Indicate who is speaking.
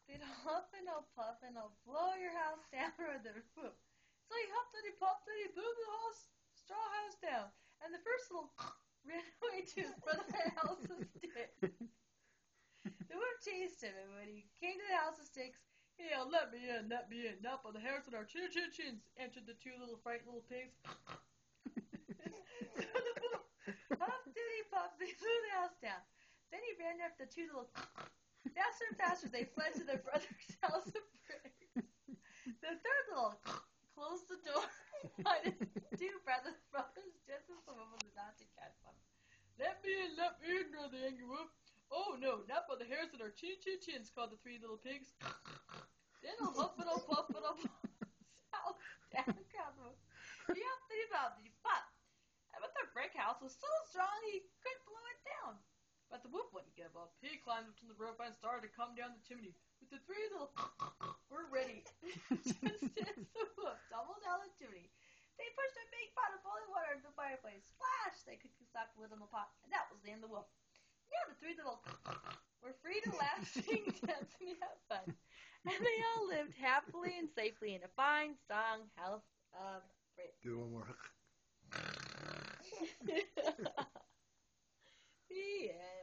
Speaker 1: They'd huff and I'll puff and I'll blow your house down or the roof. So he huffed and he puffed and he blew the whole straw house down. And the first little ran away to his brother's house of sticks. The wolf chased him, and when he came to the house of sticks, he yelled, let me in, not by the hairs on our chins, answered the two little frightened little pigs. Huff, diddy, puff, they blew the house down. Then he ran after the two little faster and faster they fled to their brother's house of bricks. The third little closed the door behind his two brothers just as the wolf was about to catch them. Let me in, roared the angry wolf. Oh no, not by the hairs on our chins, called the three little pigs. Then I'll huff and I'll puff and I'll south down, crowd the wolf. He huffed and he puffed and he puffed. But the brick house was so strong he couldn't blow it down. But the wolf wouldn't give up. He climbed up to the roof and started to come down the chimney. With the three little were ready. Just as the wolf tumbled down the chimney, they pushed a big pot of boiling water into the fireplace. Splash! They couldn't stop the lid on the pot, and that was the end of the wolf. Now the three little were free to laugh, sing, dance, and have fun. And they all lived happily and safely in a fine, strong house of bricks.
Speaker 2: Do one more.
Speaker 1: The end.